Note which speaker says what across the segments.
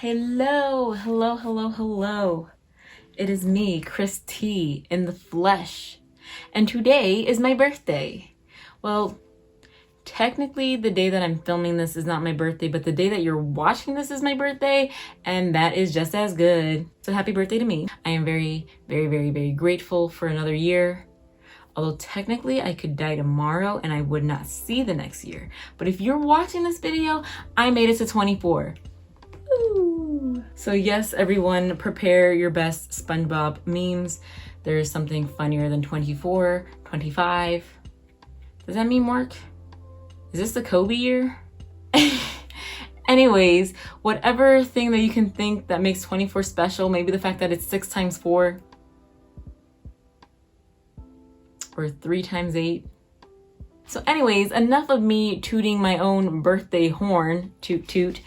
Speaker 1: Hello, hello, hello, hello. It is me, Chris T, in the flesh. And today is my birthday. Well, technically the day that I'm filming this is not my birthday, but the day that you're watching this is my birthday, and that is just as good. So happy birthday to me. I am very, very, very, very grateful for another year. Although technically I could die tomorrow and I would not see the next year. But if you're watching this video, I made it to 24. Ooh. So yes, everyone, prepare your best SpongeBob memes. There is something funnier than 24, 25. Does that mean Mark? Is this the Kobe year? Anyways, whatever thing that you can think that makes 24 special, maybe the fact that it's 6 times 4 or 3 times 8. So anyways, enough of me tooting my own birthday horn, toot toot.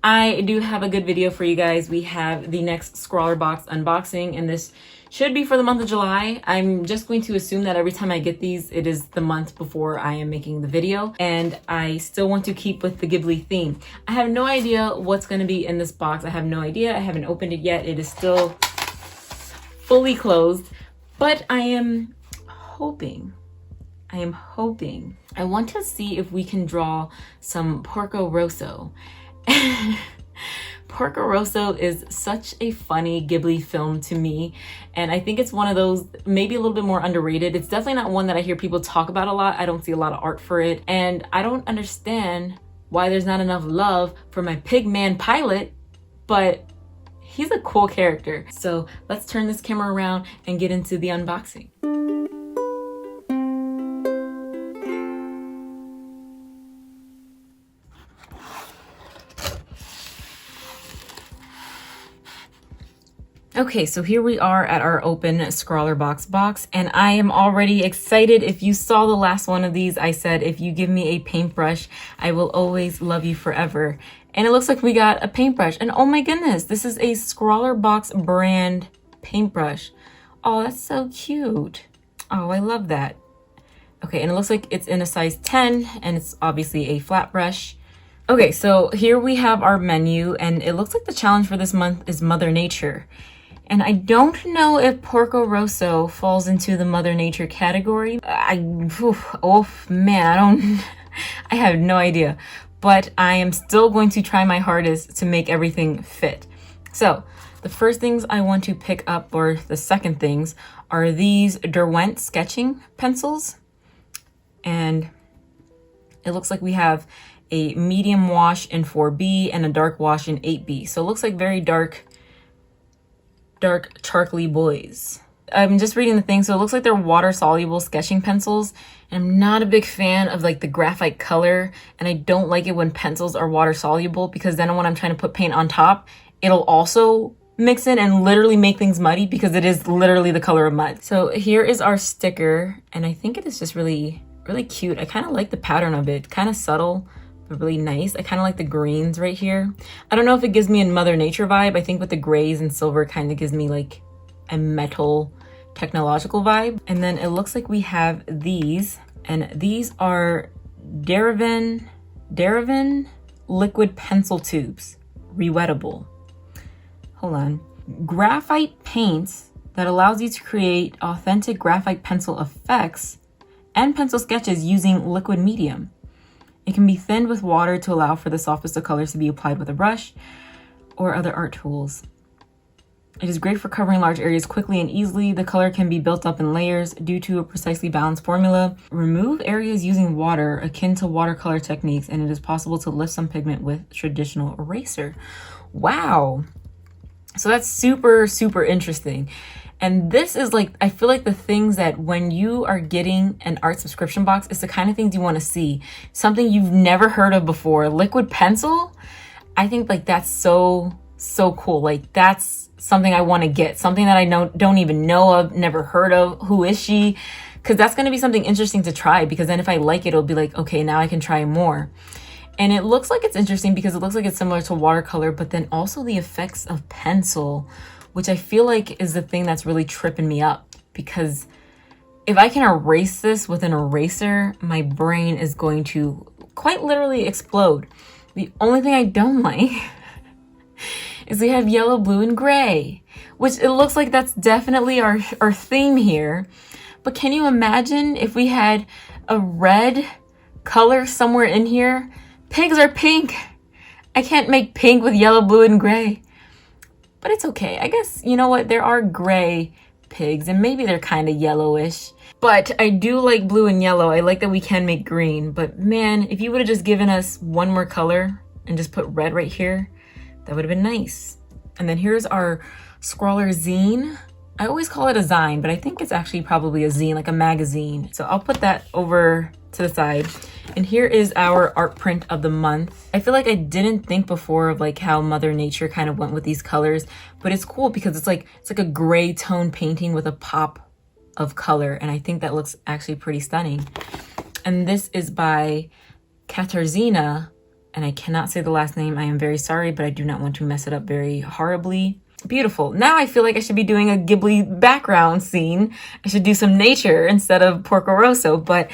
Speaker 1: I do have a good video for you guys. We have the next Scrawlrbox unboxing, and this should be for the month of July. I'm just going to assume that every time I get these, it is the month before I am making the video, and I still want to keep with the Ghibli theme. I have no idea what's going to be in this box. I have no idea. I haven't opened it yet. It is still fully closed, but I am hoping. I want to see if we can draw some Porco Rosso. Porco Rosso is such a funny Ghibli film to me, and I think it's one of those maybe a little bit more underrated. It's definitely not one that I hear people talk about a lot. I don't see a lot of art for it, and I don't understand why there's not enough love for my pigman pilot, but he's a cool character. So let's turn this camera around and get into the unboxing. Okay, so here we are at our open Scrawlrbox box, and I am already excited. If you saw the last one of these, I said, if you give me a paintbrush, I will always love you forever. And it looks like we got a paintbrush, and oh my goodness, this is a Scrawlrbox brand paintbrush. Oh, that's so cute. Oh, I love that. Okay, and it looks like it's in a size 10, and it's obviously a flat brush. Okay, so here we have our menu, and it looks like the challenge for this month is Mother Nature. And I don't know if Porco Rosso falls into the Mother Nature category. I have no idea. But I am still going to try my hardest to make everything fit. So the first things I want to pick up, or the second things, are these Derwent sketching pencils. And it looks like we have a medium wash in 4B and a dark wash in 8B. So it looks like very dark charcoaly boys. I'm just reading the thing, so it looks like they're water soluble sketching pencils, and I'm not a big fan of like the graphite color, and I don't like it when pencils are water soluble, because then when I'm trying to put paint on top, it'll also mix in and literally make things muddy, because it is literally the color of mud. So here is our sticker, and I think it is just really cute. I kind of like the pattern of it, kind of subtle, really nice. I kind of like the greens right here. I don't know if it gives me a Mother Nature vibe. I think with the grays and silver kind of gives me like a metal technological vibe. And then it looks like we have these, and these are Derivan liquid pencil tubes, rewettable. Hold on. Graphite paints that allows you to create authentic graphite pencil effects and pencil sketches using liquid medium. It can be thinned with water to allow for the softest of colors to be applied with a brush or other art tools. It is great for covering large areas quickly and easily. The color can be built up in layers due to a precisely balanced formula. Remove areas using water akin to watercolor techniques, and it is possible to lift some pigment with traditional eraser. Wow. So that's super, super interesting. And this is like, I feel like the things that when you are getting an art subscription box, it's the kind of things you want to see. Something you've never heard of before. Liquid pencil, I think like that's so cool. Like that's something I want to get. Something that I don't even know of, never heard of. Who is she? Because that's going to be something interesting to try, because then if I like it, it'll be like, okay, now I can try more. And it looks like it's interesting because it looks like it's similar to watercolor, but then also the effects of pencil, which I feel like is the thing that's really tripping me up, because if I can erase this with an eraser, my brain is going to quite literally explode. The only thing I don't like is we have yellow, blue, and gray, which it looks like that's definitely our theme here. But can you imagine if we had a red color somewhere in here? Pigs are pink. I can't make pink with yellow, blue, and gray. But it's okay. I guess, you know what? There are gray pigs, and maybe they're kind of yellowish. But I do like blue and yellow. I like that we can make green. But man, if you would have just given us one more color and just put red right here, that would have been nice. And then here's our Scrawler zine. I always call it a zine, but I think it's actually probably a zine, like a magazine. So I'll put that over to the side. And here is our art print of the month. I feel like I didn't think before of like how Mother Nature kind of went with these colors, but it's cool because it's like a gray tone painting with a pop of color. And I think that looks actually pretty stunning. And this is by Katarzyna, and I cannot say the last name. I am very sorry, but I do not want to mess it up very horribly. Beautiful. Now I feel like I should be doing a Ghibli background scene. I should do some nature instead of Porco Rosso, but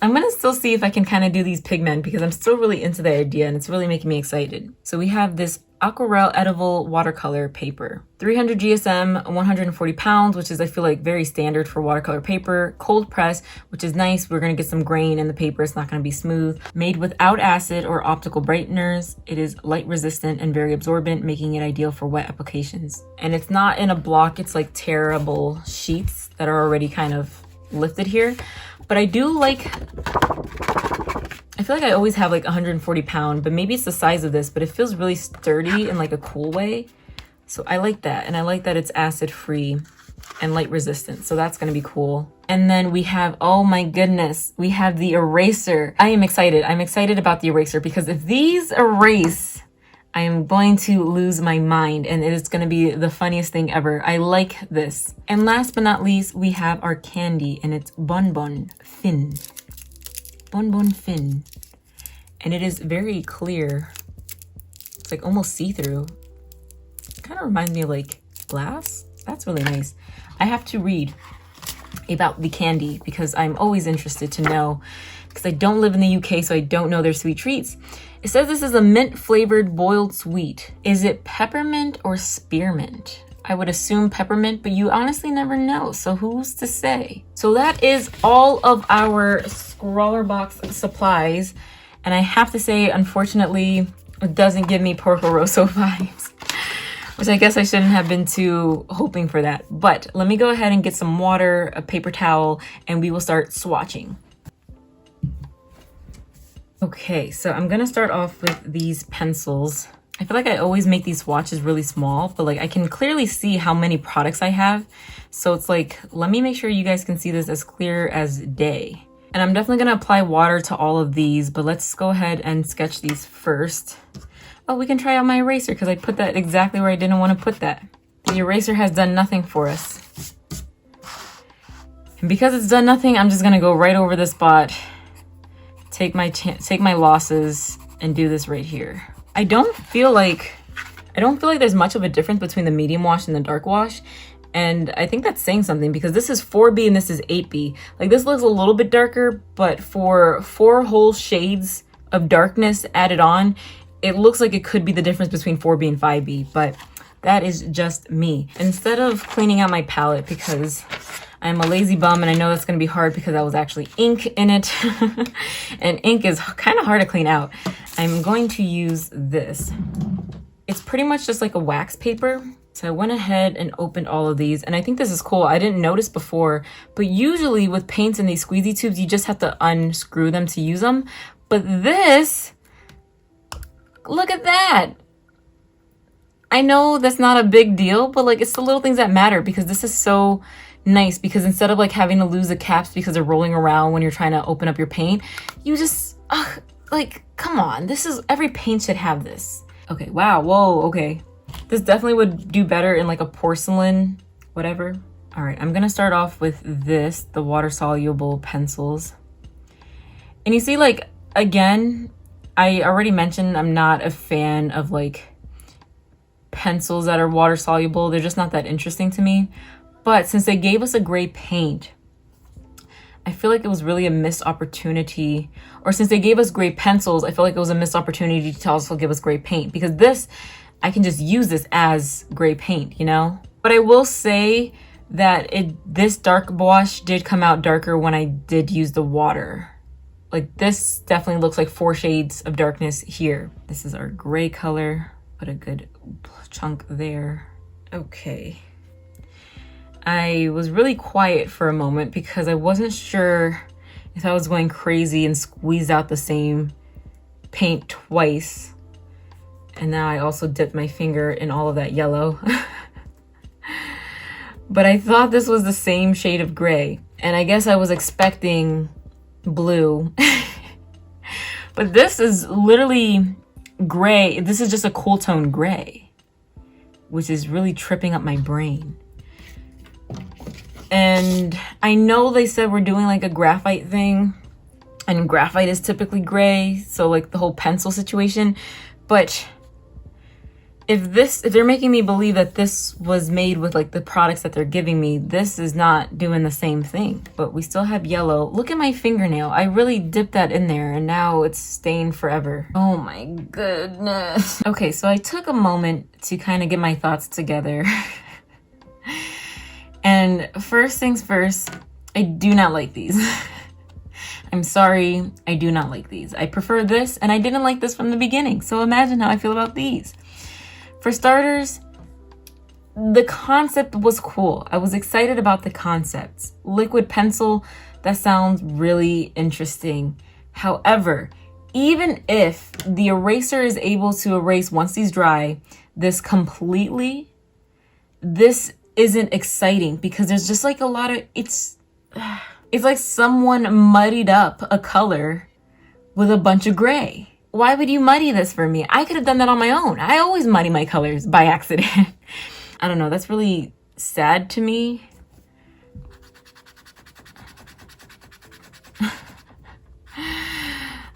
Speaker 1: I'm gonna still see if I can kind of do these pigment because I'm still really into the idea and it's really making me excited. So we have this Aquarelle Edible Watercolor Paper. 300 GSM, 140 pounds, which is I feel like very standard for watercolor paper. Cold press, which is nice. We're gonna get some grain in the paper. It's not gonna be smooth. Made without acid or optical brighteners. It is light resistant and very absorbent, making it ideal for wet applications. And it's not in a block, it's like tearable sheets that are already kind of lifted here. But I do like, I feel like I always have like 140 pound, but maybe it's the size of this, but it feels really sturdy in like a cool way. So I like that. And I like that it's acid free and light resistant. So that's going to be cool. And then we have, oh my goodness, we have the eraser. I am excited. I'm excited about the eraser because if these erase, I am going to lose my mind and it is going to be the funniest thing ever. I like this. And last but not least, we have our candy and it's Bonbon Fin. Bonbon Fin. And it is very clear. It's like almost see-through. It kind of reminds me of like glass. That's really nice. I have to read about the candy because I'm always interested to know because I don't live in the UK, so I don't know their sweet treats. It says this is a mint flavored boiled sweet. Is it peppermint or spearmint? I would assume peppermint, but you honestly never know. So who's to say? So that is all of our Scrawlrbox supplies. And I have to say, unfortunately, it doesn't give me Porco Rosso vibes, which I guess I shouldn't have been too hoping for that. But let me go ahead and get some water, a paper towel, and we will start swatching. Okay, so I'm gonna start off with these pencils. I feel like I always make these swatches really small, but like I can clearly see how many products I have. So it's like, let me make sure you guys can see this as clear as day. And I'm definitely gonna apply water to all of these, but let's go ahead and sketch these first. Oh, we can try out my eraser because I put that exactly where I didn't want to put that. The eraser has done nothing for us. And because it's done nothing, I'm just gonna go right over the spot. Take my losses and do this right here. I don't feel like there's much of a difference between the medium wash and the dark wash. And I think that's saying something because this is 4B and this is 8B. Like this looks a little bit darker, but for 4 whole shades of darkness added on, it looks like it could be the difference between 4B and 5B, but that is just me. Instead of cleaning out my palette because I'm a lazy bum and I know that's gonna be hard because that was actually ink in it. And ink is kind of hard to clean out. I'm going to use this. It's pretty much just like a wax paper. So I went ahead and opened all of these and I think this is cool. I didn't notice before, but usually with paints in these squeezy tubes, you just have to unscrew them to use them. But this, look at that. I know that's not a big deal, but like it's the little things that matter because this is so nice because instead of like having to lose the caps because they're rolling around when you're trying to open up your paint, you just, like, come on, this is, every paint should have this. Okay, wow, whoa, okay. This definitely would do better in like a porcelain, whatever. All right, I'm gonna start off with this, the water-soluble pencils. And you see, like, again, I already mentioned I'm not a fan of like pencils that are water-soluble. They're just not that interesting to me. But since they gave us a gray paint, I feel like it was really a missed opportunity. Or since they gave us gray pencils, I feel like it was a missed opportunity to also give us gray paint. Because this, I can just use this as gray paint, you know? But I will say that this dark wash did come out darker when I did use the water. Like this definitely looks like 4 shades of darkness here. This is our gray color. Put a good chunk there. Okay. I was really quiet for a moment because I wasn't sure if I was going crazy and squeezed out the same paint twice. And now I also dipped my finger in all of that yellow. But I thought this was the same shade of gray. And I guess I was expecting blue. But this is literally gray. This is just a cool tone gray, which is really tripping up my brain. And I know they said we're doing like a graphite thing, and graphite is typically gray, so like the whole pencil situation. But if they're making me believe that this was made with like the products that they're giving me, this is not doing the same thing. But we still have yellow. Look at my fingernail. I really dipped that in there and now it's stained forever. Oh my goodness. Okay, so I took a moment to kind of get my thoughts together. And first things first, I do not like these. I'm sorry, I do not like these. I prefer this, and I didn't like this from the beginning. So imagine how I feel about these. For starters, the concept was cool. I was excited about the concepts. Liquid pencil, that sounds really interesting. However, even if the eraser is able to erase once these dry, this completely, this isn't exciting because there's just like a lot of, it's like someone muddied up a color with a bunch of gray. Why would you muddy this for me? I could have done that on my own. I always muddy my colors by accident. I don't know, that's really sad to me.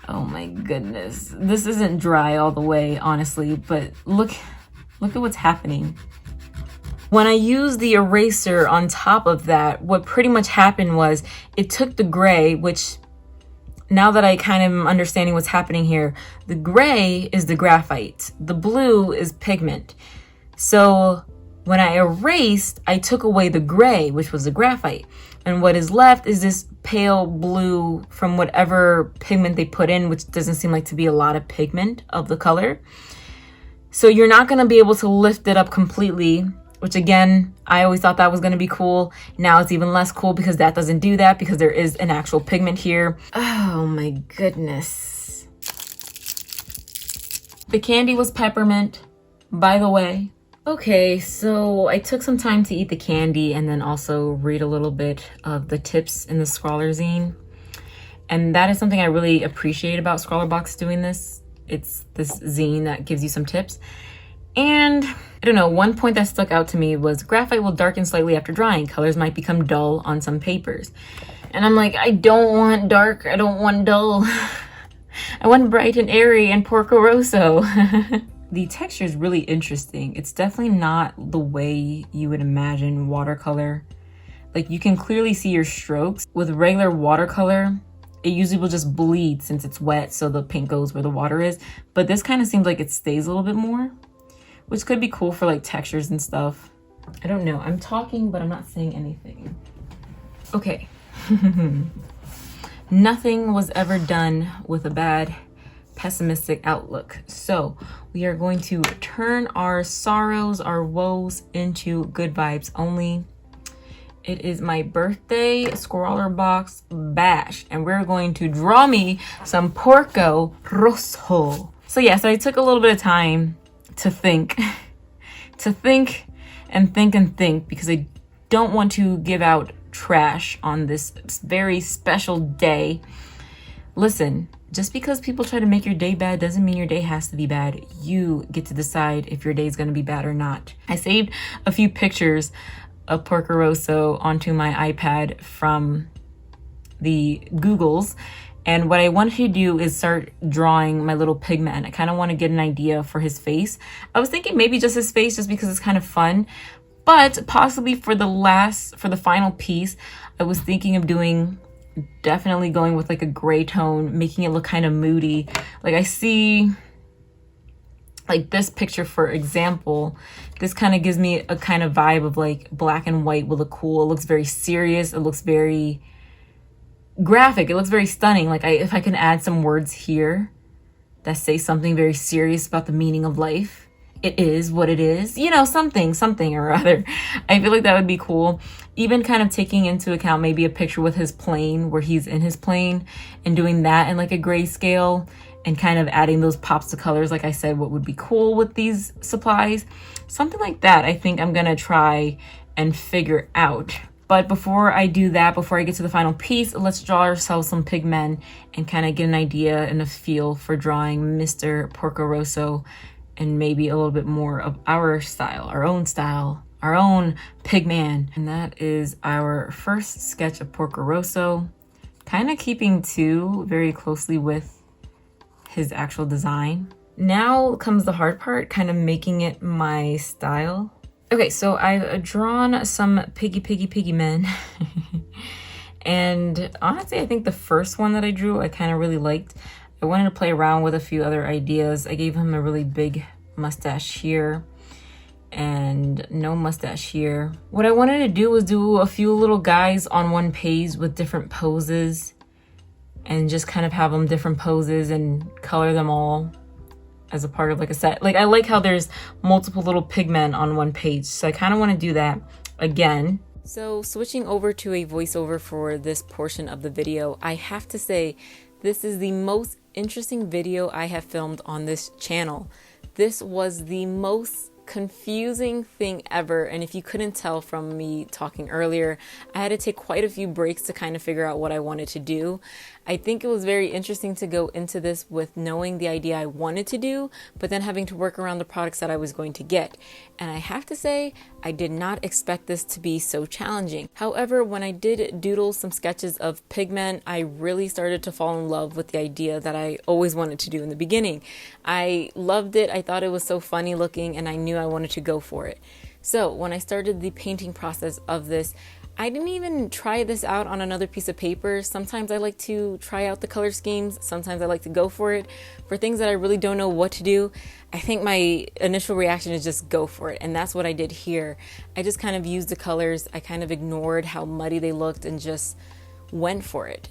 Speaker 1: Oh my goodness. This isn't dry all the way, honestly, but look at what's happening. When I used the eraser on top of that, what pretty much happened was it took the gray, which now that I kind of am understanding what's happening here, the gray is the graphite, the blue is pigment. So when I erased, I took away the gray, which was the graphite. And what is left is this pale blue from whatever pigment they put in, which doesn't seem like to be a lot of pigment of the color. So you're not gonna be able to lift it up completely, which again, I always thought that was gonna be cool. Now it's even less cool because that doesn't do that because there is an actual pigment here. Oh my goodness. The candy was peppermint, by the way. Okay, so I took some time to eat the candy and then also read a little bit of the tips in the Scrawler zine. And that is something I really appreciate about Scrawlrbox doing this. It's this zine that gives you some tips. And I don't know, one point that stuck out to me was graphite will darken slightly after drying. Colors might become dull on some papers. And I'm like, I don't want dark, I don't want dull. I want bright and airy and porco rosso. The texture is really interesting. It's definitely not the way you would imagine watercolor. Like you can clearly see your strokes. With regular watercolor, it usually will just bleed since it's wet, so the paint goes where the water is. But this kind of seems like it stays a little bit more, which could be cool for like textures and stuff. I don't know, I'm talking, but I'm not saying anything. Okay. Nothing was ever done with a bad, pessimistic outlook. So we are going to turn our sorrows, our woes into good vibes only. It is my birthday Scrawlrbox bash, and we're going to draw me some porco rosso. So yeah, so I took a little bit of time to think, and think, because I don't want to give out trash on this very special day. Listen, just because people try to make your day bad doesn't mean your day has to be bad. You get to decide if your day is going to be bad or not. I saved a few pictures of porco rosso onto my iPad from the Googles. And what I wanted to do is start drawing my little pigman. I kind of want to get an idea for his face. I was thinking maybe just his face just because it's kind of fun. But possibly for the final piece, I was thinking of definitely going with like a gray tone, making it look kind of moody. Like I see Like this picture, for example, this kind of gives me a kind of vibe of like black and white will look cool. It looks very serious. It looks very graphic. It looks very stunning. Like if I can add some words here that say something very serious about the meaning of life. It is what it is, you know, something or other. I feel like that would be cool. Even kind of taking into account maybe a picture with his plane where he's in his plane and doing that in like a grayscale and kind of adding those pops of colors. Like I said, what would be cool with these supplies? Something like that I think I'm gonna try and figure out. But before I do that, before I get to the final piece, let's draw ourselves some pigment and kind of get an idea and a feel for drawing Mr. Porco Rosso and maybe a little bit more of our style, our own pigman. And that is our first sketch of Porco Rosso, kind of keeping to very closely with his actual design. Now comes the hard part, kind of making it my style. Okay, so I've drawn some piggy men. And honestly, I think the first one that I drew, I kind of really liked. I wanted to play around with a few other ideas. I gave him a really big mustache here and no mustache here. What I wanted to do was do a few little guys on one page with different poses and just kind of have them different poses and color them all as a part of like a set. Like I like how there's multiple little pigmen on one page. So I kind of want to do that again. So switching over to a voiceover for this portion of the video, I have to say this is the most interesting video I have filmed on this channel. This was the most confusing thing ever, and if you couldn't tell from me talking earlier, I had to take quite a few breaks to kind of figure out what I wanted to do. I think it was very interesting to go into this with knowing the idea I wanted to do, but then having to work around the products that I was going to get. And I have to say, I did not expect this to be so challenging. However, when I did doodle some sketches of pigment, I really started to fall in love with the idea that I always wanted to do in the beginning. I loved it. I thought it was so funny looking, and I knew I wanted to go for it. So when I started the painting process of this, I didn't even try this out on another piece of paper. Sometimes I like to try out the color schemes. Sometimes I like to go for it. For things that I really don't know what to do, I think my initial reaction is just go for it. And that's what I did here. I just kind of used the colors. I kind of ignored how muddy they looked and just went for it.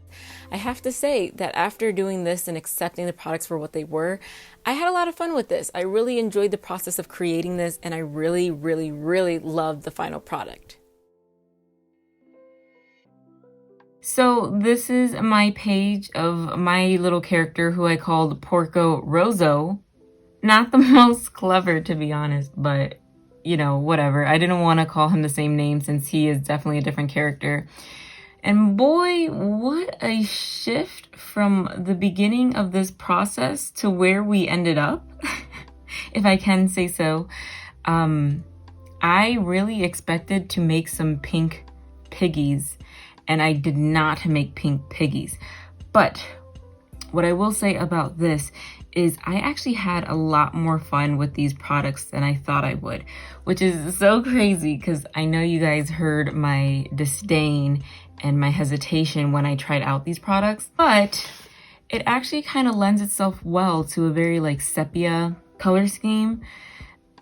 Speaker 1: I have to say that after doing this and accepting the products for what they were, I had a lot of fun with this. I really enjoyed the process of creating this, and I really, really, really loved the final product. So this is my page of my little character who I called Porco Rosso. Not the most clever, to be honest, but you know, whatever. I didn't want to call him the same name since he is definitely a different character. And boy, what a shift from the beginning of this process to where we ended up, if I can say so. I really expected to make some pink piggies, and I did not make pink piggies. But what I will say about this is I actually had a lot more fun with these products than I thought I would, which is so crazy because I know you guys heard my disdain and my hesitation when I tried out these products, but it actually kind of lends itself well to a very like sepia color scheme.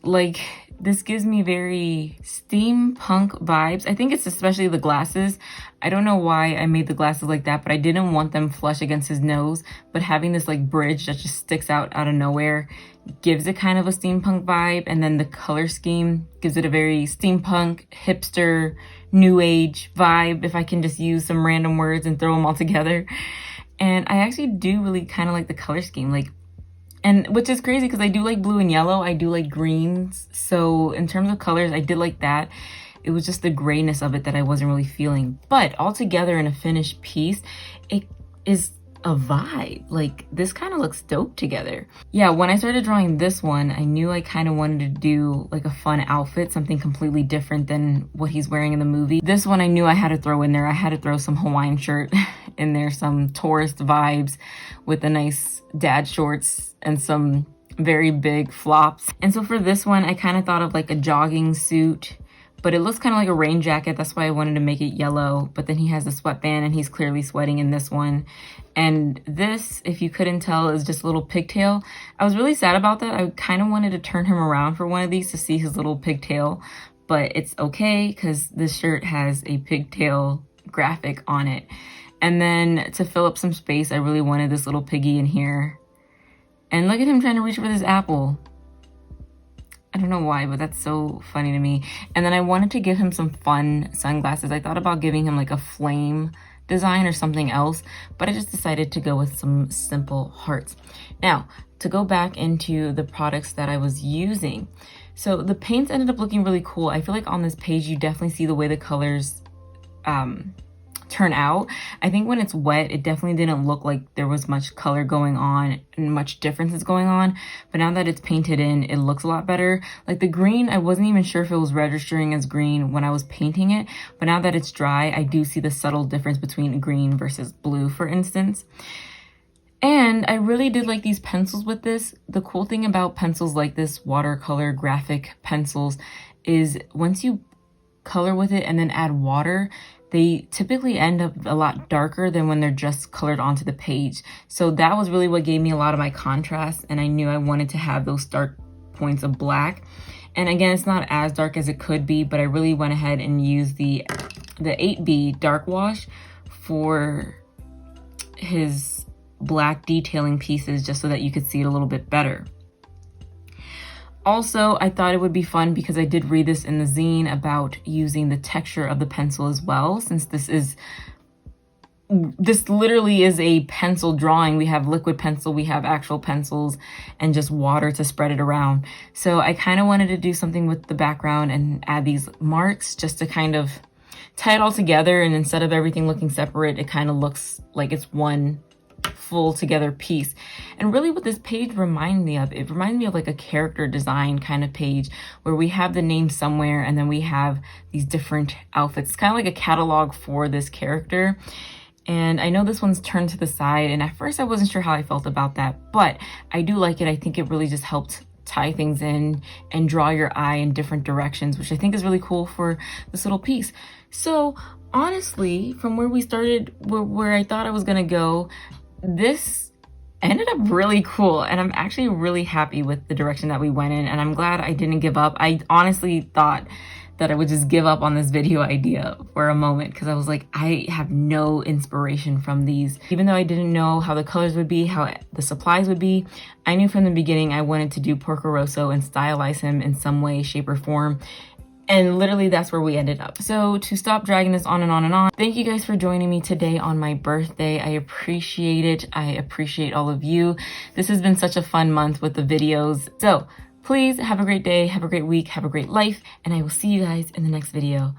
Speaker 1: Like this gives me very steampunk vibes. I think it's especially the glasses. I don't know why I made the glasses like that, but I didn't want them flush against his nose. But having this like bridge that just sticks out of nowhere gives it kind of a steampunk vibe. And then the color scheme gives it a very steampunk, hipster, new age vibe, if I can just use some random words and throw them all together. And I actually do really kind of like the color scheme. And which is crazy because I do like blue and yellow. I do like greens. So in terms of colors, I did like that. It was just the grayness of it that I wasn't really feeling. But altogether in a finished piece, it is a vibe. Like this kind of looks dope together. Yeah, when I started drawing this one, I knew I kind of wanted to do like a fun outfit, something completely different than what he's wearing in the movie. This one I knew I had to throw in there. I had to throw some Hawaiian shirt in there, some tourist vibes with the nice dad shorts and some very big flops. And so for this one, I kind of thought of like a jogging suit but it looks kind of like a rain jacket. That's why I wanted to make it yellow. But then he has a sweatband and he's clearly sweating in this one. And this, if you couldn't tell, is just a little pigtail. I was really sad about that. I kind of wanted to turn him around for one of these to see his little pigtail, but it's okay because this shirt has a pigtail graphic on it. And then to fill up some space, I really wanted this little piggy in here. And look at him trying to reach for this apple. I don't know why, but that's so funny to me. And then I wanted to give him some fun sunglasses. I thought about giving him like a flame design or something else, but I just decided to go with some simple hearts. Now, to go back into the products that I was using. So the paints ended up looking really cool. I feel like on this page, you definitely see the way the colors turn out. I think when it's wet, it definitely didn't look like there was much color going on and much differences going on. But now that it's painted in, it looks a lot better. Like the green, I wasn't even sure if it was registering as green when I was painting it. But now that it's dry, I do see the subtle difference between green versus blue, for instance. And I really did like these pencils with this. The cool thing about pencils like this, watercolor graphic pencils, is once you color with it and then add water, they typically end up a lot darker than when they're just colored onto the page. So that was really what gave me a lot of my contrast, and I knew I wanted to have those dark points of black. And again, it's not as dark as it could be, but I really went ahead and used the 8B dark wash for his black detailing pieces, just so that you could see it a little bit better. Also, I thought it would be fun because I did read this in the zine about using the texture of the pencil as well, since this literally is a pencil drawing. We have liquid pencil, we have actual pencils, and just water to spread it around. So I kind of wanted to do something with the background and add these marks just to kind of tie it all together. And instead of everything looking separate, it kind of looks like it's one full together piece. And really what this page reminds me of, it reminds me of like a character design kind of page where we have the name somewhere and then we have these different outfits. It's kind of like a catalog for this character. And I know this one's turned to the side, and at first I wasn't sure how I felt about that, but I do like it. I think it really just helped tie things in and draw your eye in different directions, which I think is really cool for this little piece. So honestly, from where we started, where I thought I was gonna go, this ended up really cool, and I'm actually really happy with the direction that we went in, and I'm glad I didn't give up. I honestly thought that I would just give up on this video idea for a moment because I was like, I have no inspiration from these. Even though I didn't know how the colors would be, how the supplies would be, I knew from the beginning I wanted to do Porco Rosso and stylize him in some way, shape, or form. And literally that's where we ended up. So to stop dragging this on and on and on, thank you guys for joining me today on my birthday. I appreciate it. I appreciate all of you. This has been such a fun month with the videos. So please have a great day, have a great week, have a great life, and I will see you guys in the next video.